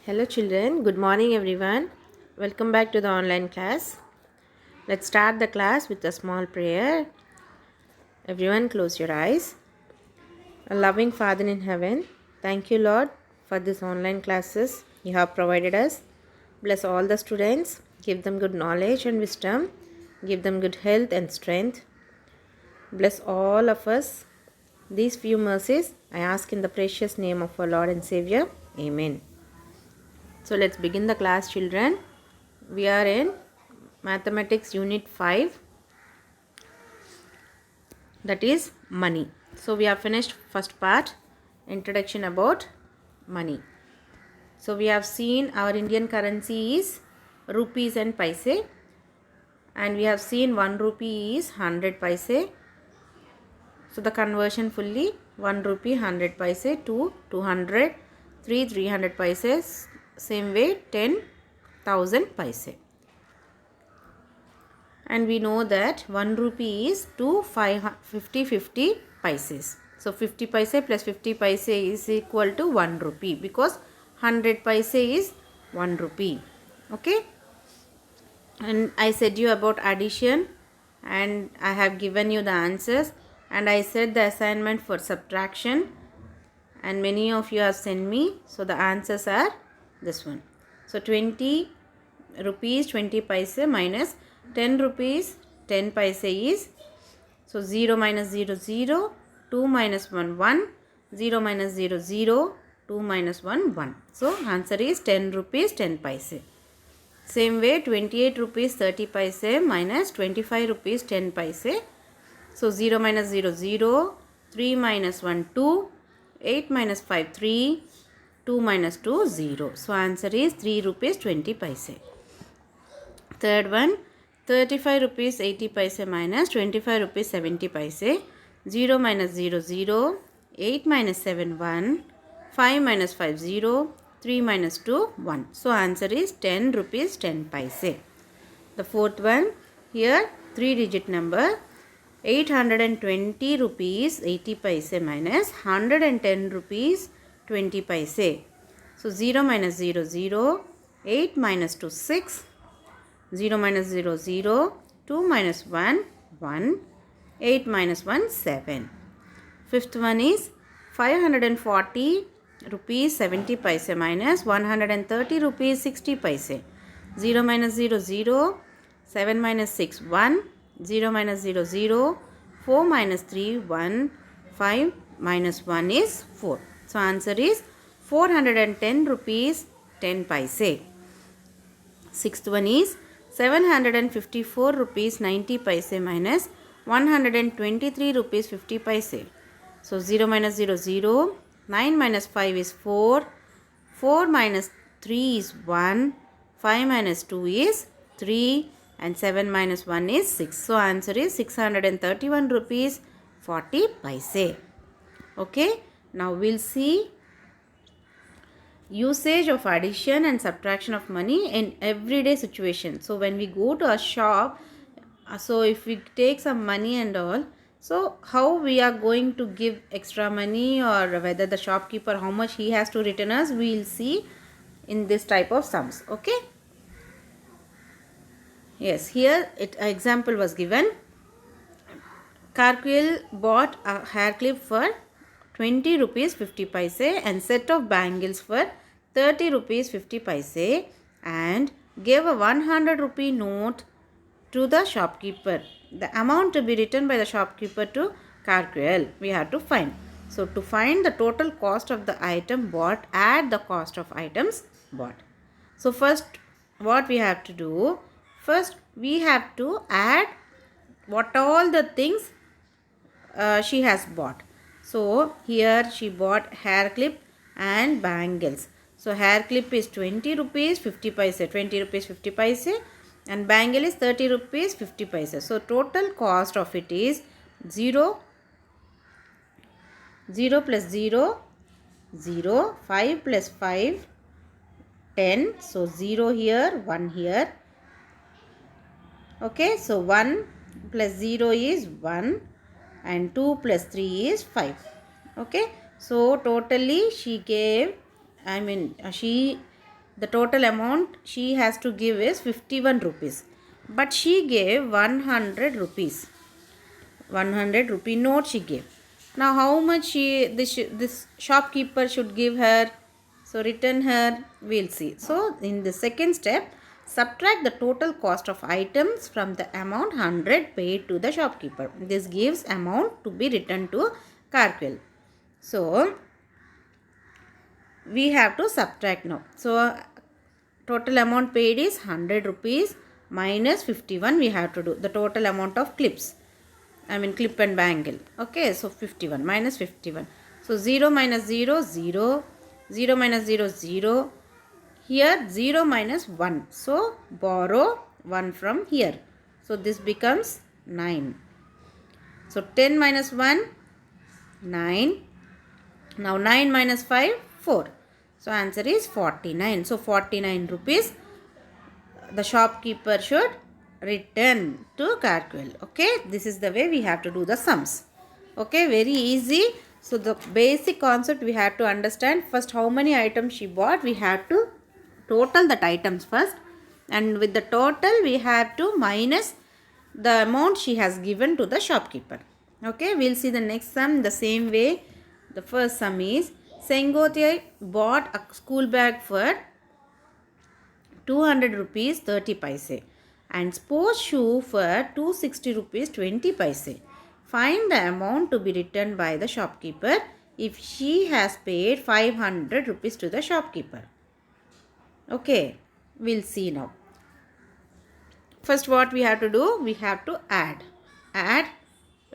Hello children, good morning everyone. Welcome back to the online class. Let's start the class with a small prayer. Everyone close your eyes. A loving Father in heaven, thank you Lord for this online classes you have provided us. Bless all the students, give them good knowledge and wisdom, give them good health and strength. Bless all of us. These few mercies I ask in the precious name of our Lord and Savior. Amen. So let's begin the class children. We are in Mathematics Unit 5, that is money. So we have finished first part, introduction about money. So we have seen our Indian currency is rupees and paise, and we have seen 1 rupee is 100 paise. So the conversion fully 1 rupee 100 paise to 200, 300 paise, same way 10,000 paise. And we know that 1 rupee is 50 paises. So 50 paise plus 50 paise is equal to 1 rupee because 100 paise is 1 rupee. Okay. And I said you about addition and I have given you the answers, and I said the assignment for subtraction, and many of you have sent me. So the answers are this one. So 20 rupees 20 paise minus 10 rupees 10 paise is, so 0 minus 0 0, 2 minus 1 1, 0 minus 0 0, 2 minus 1 1. So answer is 10 rupees 10 paise. Same way 28 rupees 30 paise minus 25 rupees 10 paise. So 0 minus 0 0, 3 minus 1 2, 8 minus 5 3, 2 minus 2 0. So answer is 3 rupees 20 paise. Third one, 35 rupees 80 paise minus 25 rupees 70 paise. 0 minus 0 0, 8 minus 7 1, 5 minus 5 0, 3 minus 2 1. So answer is 10 rupees 10 paise. The fourth one, here 3 digit number, 820 rupees 80 paise minus 110 rupees 20 paise. So 0 minus 0 0, 8 minus 2 6, 0 minus 0 0, 2 minus 1 1, 8 minus 1 7. Fifth one is 540 rupees 70 paise minus 130 rupees 60 paise. 0 minus 0 0, 7 minus 6 1, 0 minus 0 0, 4 minus 3 1, 5 minus 1 is 4. So answer is 410 rupees 10 paise. Sixth one is 754 rupees 90 paise minus 123 rupees 50 paise. So 0 minus 0 0, 9 minus 5 is 4, 4 minus 3 is 1, 5 minus 2 is 3, and 7 minus 1 is 6. So answer is 631 rupees 40 paise. Okay, now we'll see usage of addition and subtraction of money in everyday situation. So when we go to a shop, so if we take some money and all, so how we are going to give extra money, or whether the shopkeeper how much he has to return us, we will see in this type of sums. Okay. Yes, here example was given. Karkwil bought a hair clip for 20 rupees 50 paise and set of bangles for 30 rupees 50 paise and gave a 100 rupee note to the shopkeeper. The amount to be returned by the shopkeeper to Karkwil we have to find. So to find the total cost of the item bought, add the cost of items bought. So first what we have to do, first we have to add what all the things she has bought. So here she bought hair clip and bangles. So hair clip is 20 rupees 50 paise, 20 rupees 50 paise, and bangle is 30 rupees 50 paise. So total cost of it is 0, 0 plus 0, 0, 5 plus 5, 10. So 0 here, 1 here. Okay, so 1 plus 0 is 1 and 2 plus 3 is 5. Okay, so totally she gave, she the total amount she has to give is 51 rupees. But she gave 100 rupees. 100 rupee note she gave. Now how much this shopkeeper should give her? So return her, we'll see. So in the second step, subtract the total cost of items from the amount 100 paid to the shopkeeper. This gives amount to be returned to Carquill. So we have to subtract now. So total amount paid is 100 rupees minus 51 we have to do. The total amount of clips, I mean clip and bangle. Okay, so 51 minus 51. So 0 minus 0, 0. 0 minus 0, 0. Here 0 minus 1. So borrow 1 from here. So this becomes 9. So 10 minus 1, 9. Now 9 minus 5, 4. So answer is 49. So 49 rupees the shopkeeper should return to Carquill. Okay, this is the way we have to do the sums. Okay, very easy. So the basic concept we have to understand. First, how many items she bought, we have to total that items first, and with the total we have to minus the amount she has given to the shopkeeper. Okay, we'll see the next sum the same way. The first sum is Sengotia bought a school bag for 200 rupees 30 paise and sports shoe for 260 rupees 20 paise. Find the amount to be returned by the shopkeeper if she has paid 500 rupees to the shopkeeper. Okay, we'll see now. First, what we have to do? We have to add. Add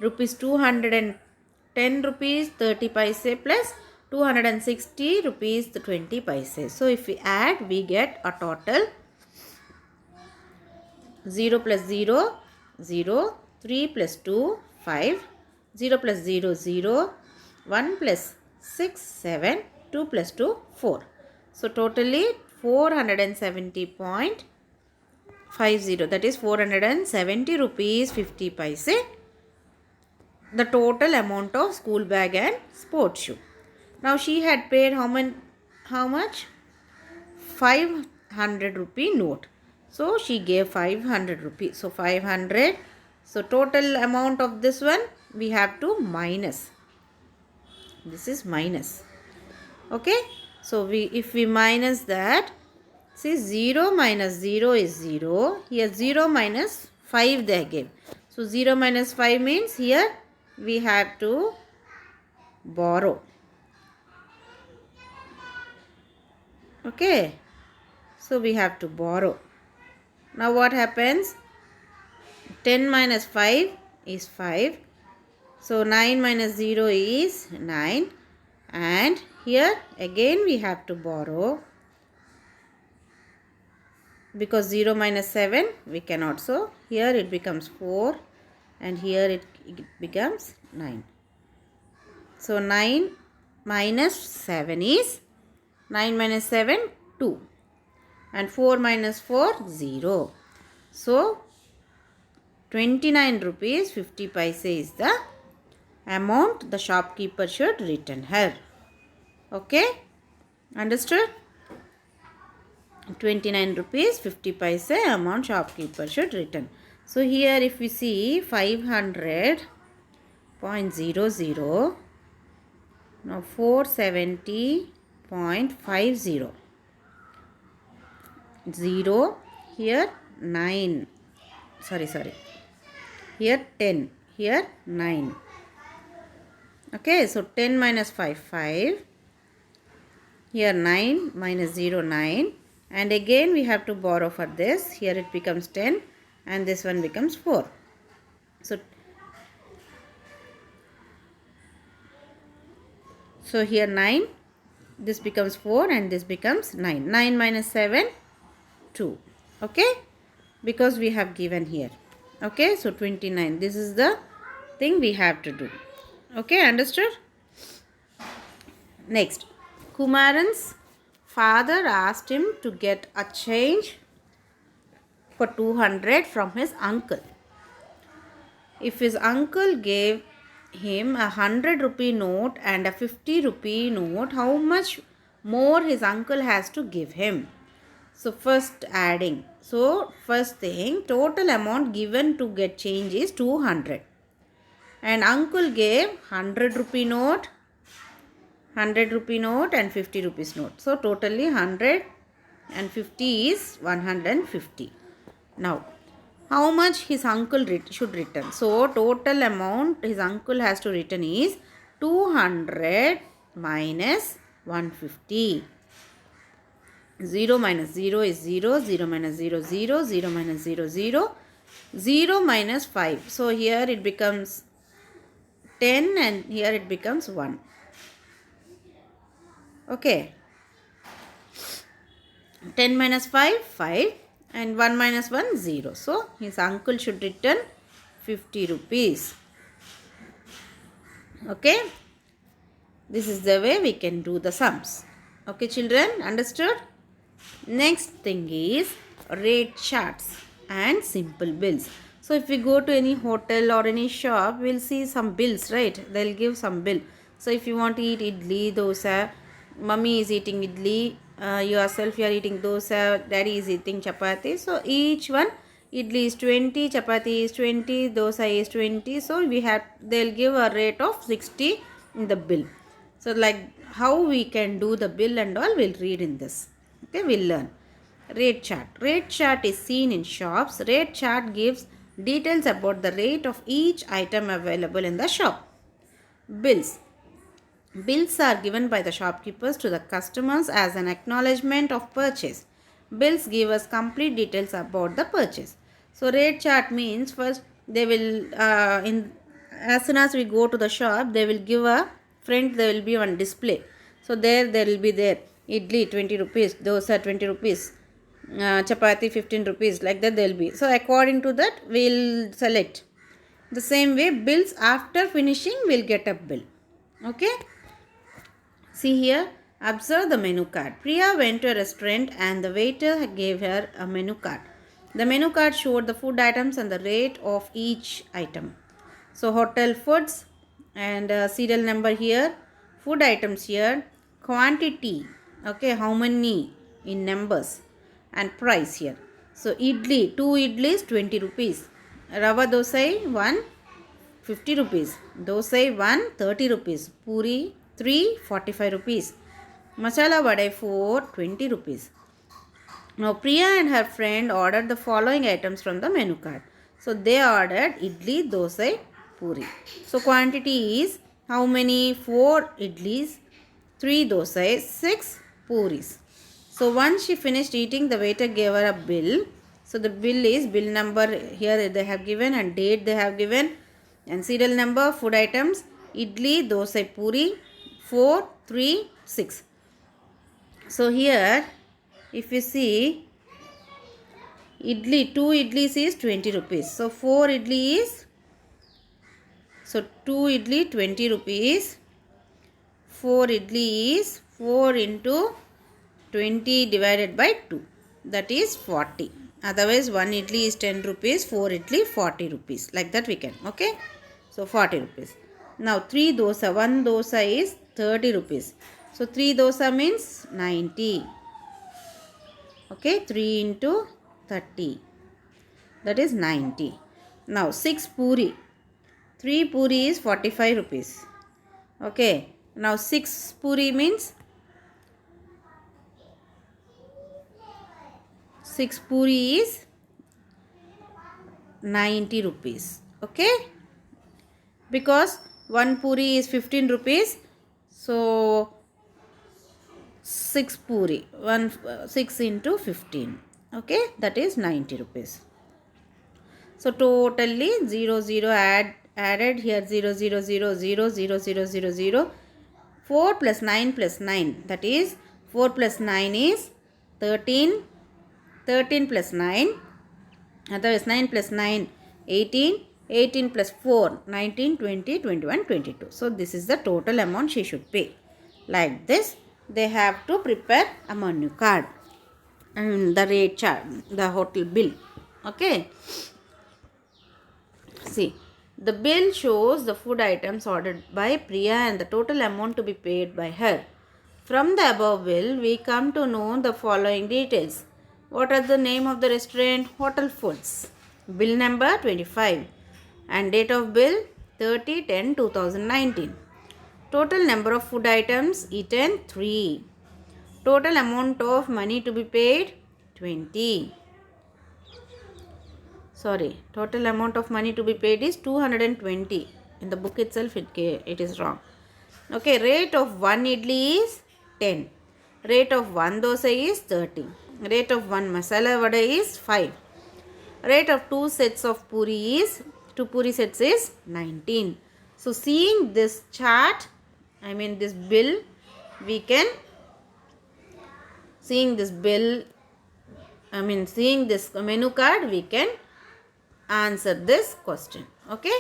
rupees 210 rupees 30 paise plus 260 rupees 20 paise. So if we add, we get a total 0 plus 0, 0, 3 plus 2, 5, 0 plus 0, 0, 1 plus 6, 7, 2 plus 2, 4. So totally 470.50, that is 470 rupees 50 paise, the total amount of school bag and sports shoe. Now she had paid how much? 500 rupee note. So she gave 500 rupees. So 500. So total amount of this one we have to minus. This is minus. Okay. So if we minus that, see 0 minus 0 is 0. Here 0 minus 5 they gave. So 0 minus 5 means here we have to borrow. Okay. So we have to borrow. Now what happens? 10 minus 5 is 5. So 9 minus 0 is 9. And here again we have to borrow. Because 0 minus 7 we cannot. So here it becomes 4. And here it becomes 9. So 9 minus 7 is 9 minus 7, 2. And 4 minus 4, 0. So 29 rupees 50 paise is the amount the shopkeeper should return her. Okay? Understood? 29 rupees 50 paise amount shopkeeper should return. So here if we see 500.00, now 470.50, 0, here 9, here 10, here 9. Okay, so 10 minus 5, 5, here 9 minus 0, 9, and again we have to borrow for this. Here it becomes 10 and this one becomes 4. So here 9, this becomes 4 and this becomes 9. 9 minus 7, 2. Okay, because we have given here. Okay, so 29. This is the thing we have to do. Okay, understood? Next, Kumaran's father asked him to get a change for 200 from his uncle. If his uncle gave him a 100 rupee note and a 50 rupee note, how much more his uncle has to give him? So first adding. So first thing, total amount given to get change is 200. And uncle gave 100 rupee note, 100 rupee note and 50 rupees note. So totally 150 is 150. Now, how much his uncle should return? So total amount his uncle has to return is 200 minus 150. 0 minus 0 is 0, 0 minus 0, 0, 0 minus 0, 0, 0 minus 5. So here it becomes 10 and here it becomes 1. Okay. 10 minus 5, 5 and 1 minus 1, 0. So his uncle should return 50 rupees. Okay. This is the way we can do the sums. Okay children, understood? Next thing is rate charts and simple bills. So if we go to any hotel or any shop, we'll see some bills, right? They'll give some bill. So if you want to eat idli, dosa, mummy is eating idli, yourself you are eating dosa, daddy is eating chapati. So each one, idli is 20, chapati is 20, dosa is 20. So they'll give a rate of 60 in the bill. So like how we can do the bill and all, we'll read in this. Okay, we'll learn. Rate chart. Rate chart is seen in shops. Rate chart gives details about the rate of each item available in the shop. Bills. Bills are given by the shopkeepers to the customers as an acknowledgement of purchase. Bills give us complete details about the purchase. So rate chart means first they will as soon as we go to the shop, they will give a front, there will be one display. So there will be there idli 20 rupees, dosa 20 rupees, chapati 15 rupees, like that there will be. So according to that we'll select. The same way bills, after finishing we'll get a bill. Okay. See here, observe the menu card. Priya went to a restaurant and the waiter gave her a menu card. The menu card showed the food items and the rate of each item. So hotel foods and serial number here, food items here, quantity, okay, how many in numbers, and price here. So idli, 2 idlis 20 rupees, rava dosai 1 50 rupees, dosai 1 30 rupees, puri 3 45 rupees, masala vada 4 20 rupees. Now Priya and her friend ordered the following items from the menu card. So they ordered idli, dosai, puri. So quantity is how many? 4 idlis, 3 dosai, 6 puris. So once she finished eating, the waiter gave her a bill. So the bill is bill number here they have given and date they have given, and serial number, food items, idli, dosai, puri, 4, 3, 6. So here if you see, idli, 2 idlis is 20 rupees. So 4 idli is, so 2 idli 20 rupees, 4 idli is 4 into 20 divided by 2, that is 40. Otherwise 1 idli is 10 rupees, 4 idli 40 rupees, like that we can. Okay, so 40 rupees. Now 3 dosa, 1 dosa is 30 rupees. So 3 dosa means 90. Okay, 3 into 30, that is 90. Now 6 puri, 3 puri is 45 rupees. Okay, now 6 puri means 6 puri is 90 rupees. Okay, because 1 puri is 15 rupees. So 6 puri, 6 into 15. Okay, that is 90 rupees. So totally 0 0 added here, 0 0 0 0 0 0 0 0. 4 plus 9 plus 9, that is 4 plus 9 is 13, 13 plus 9, otherwise 9 plus 9 18, 18 plus 4 19, 20, 21, 22. So this is the total amount she should pay. Like this they have to prepare a menu card and the rate chart, the hotel bill. Okay, see, the bill shows the food items ordered by Priya and the total amount to be paid by her. From the above bill we come to know the following details. What are the name of the restaurant? Hotel Foods. Bill number 25 and date of bill 30/10/2019. Total number of food items eaten 3. Total amount of money to be paid 20. Total amount of money to be paid is 220. In the book itself it is wrong. Okay, rate of 1 idli is 10. Rate of 1 dosa is 30. Rate of 1 masala vada is 5. Rate of 2 sets of puri is 2 puri sets is 19. So seeing this chart, this bill, we can seeing this menu card, we can answer this question. Okay,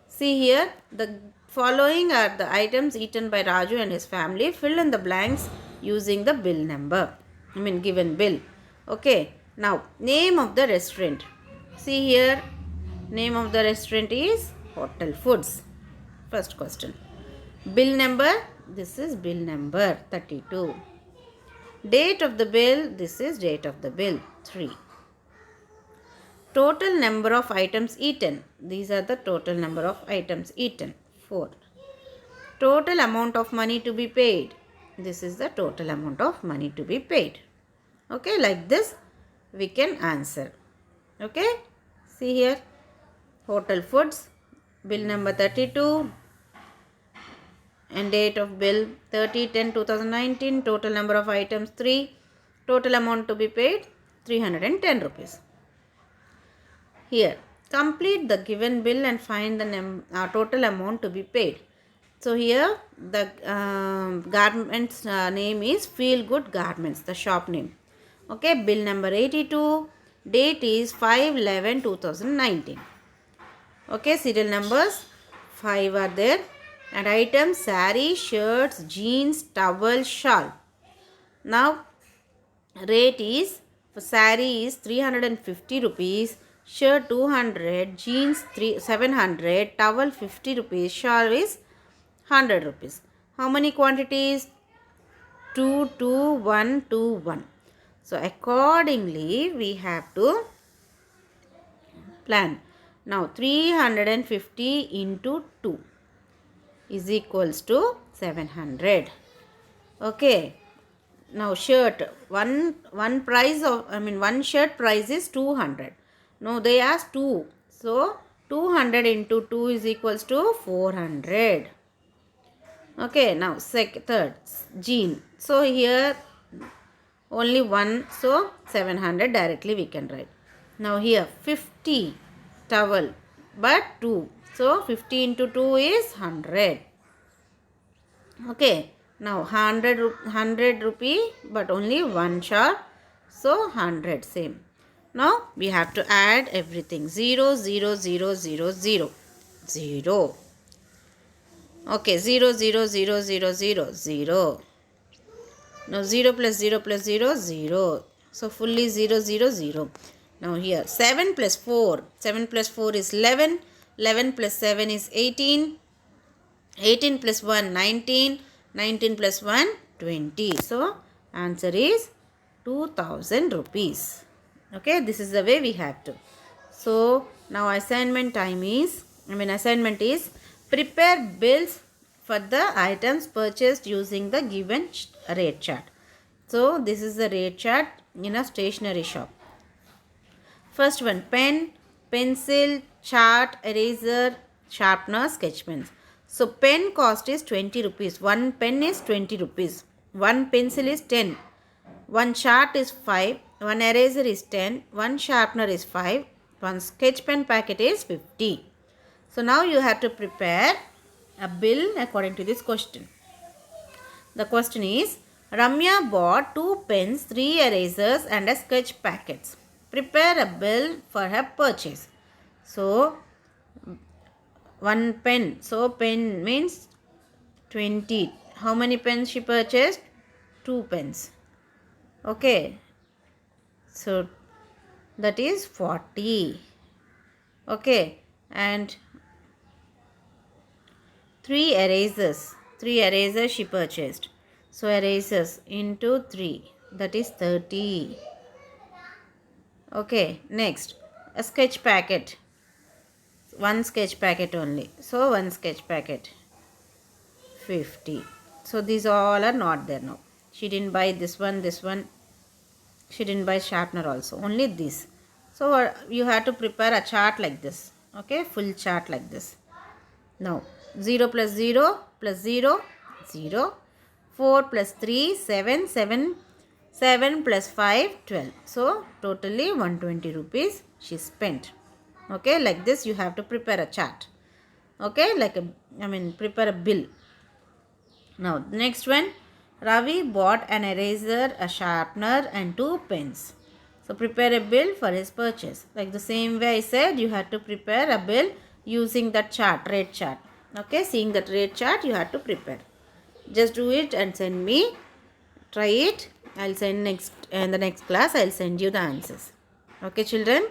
see here, the following are the items eaten by Raju and his family. Fill in the blanks using the bill number, given bill. Okay, now name of the restaurant. See here, name of the restaurant is Hotel Foods. First question. Bill number, this is bill number 32. Date of the bill, this is date of the bill 3. Total number of items eaten, these are the total number of items eaten 4. Total amount of money to be paid, this is the total amount of money to be paid. Okay, like this we can answer. Okay, see here, Hotel Foods, bill number 32 and date of bill 30/10/2019. Total number of items 3. Total amount to be paid 310 rupees. Here, complete the given bill and find the total amount to be paid. So here the garments name is Feel Good Garments, the shop name. Okay, bill number 82. Date is 5/11/2019. Okay, serial numbers 5 are there. And items saree, shirts, jeans, towel, shawl. Now rate is for saree is 350 rupees, shirt 200, jeans 700, towel 50 rupees, shawl is 100 rupees. How many quantities? 2, 2, 1, 2, 1. So accordingly we have to plan. Now 350 into 2 is equals to 700. Okay, now shirt, one price of one shirt price is 200. No, they asked 2, so 200 into 2 is equals to 400. Okay, now third, jean. So here only one, so 700 directly we can write. Now here 50 towel, but 2. So 50 into 2 is 100. Okay, now 100 rupee, but only one shawl, so 100 same. Now we have to add everything. 0, 0, 0, 0, 0, 0. Okay, 0, 0, 0, 0, 0, 0. Now 0 plus 0 plus 0, 0. So fully 0, 0, 0. Now here 7 plus 4. 7 plus 4 is 11. 11 plus 7 is 18. 18 plus 1, 19. 19 plus 1, 20. So answer is 2000 rupees. Okay, this is the way we have to. So now assignment is prepare bills for the items purchased using the given rate chart. So this is the rate chart in a stationery shop. First one, pen, pencil, chart, eraser, sharpener, sketch pens. So pen cost is 20 rupees. One pen is 20 rupees. One pencil is 10. One chart is 5. One eraser is 10. One sharpener is 5. One sketch pen packet is 50. So now you have to prepare a bill according to this question. The question is, Ramya bought 2 pens, 3 erasers and a sketch packets. Prepare a bill for her purchase. So one pen. So pen means 20. How many pens she purchased? 2 pens. Okay. So that is 40. Okay. And 3 erasers. 3 erasers she purchased. So erasers into 3. That is 30. Okay, next, a sketch packet. One sketch packet only. So one sketch packet, 50. So these all are not there now. She didn't buy this one, this one. She didn't buy sharpener also. Only this. So you have to prepare a chart like this. Okay, full chart like this. Now 0 plus 0 plus 0, 0. 4 plus 3, 7, 7. 7 plus 5, 12. So totally 120 rupees she spent. Okay, like this you have to prepare a chart. Okay, prepare a bill. Now next one, Ravi bought an eraser, a sharpener and 2 pens. So prepare a bill for his purchase. Like the same way I said, you have to prepare a bill using that chart, rate chart. Okay, seeing that rate chart you have to prepare. Just do it and send me. Try it. I'll send in the next class I'll send you the answers. Okay children,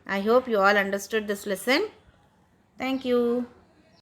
I hope you all understood this lesson. Thank you.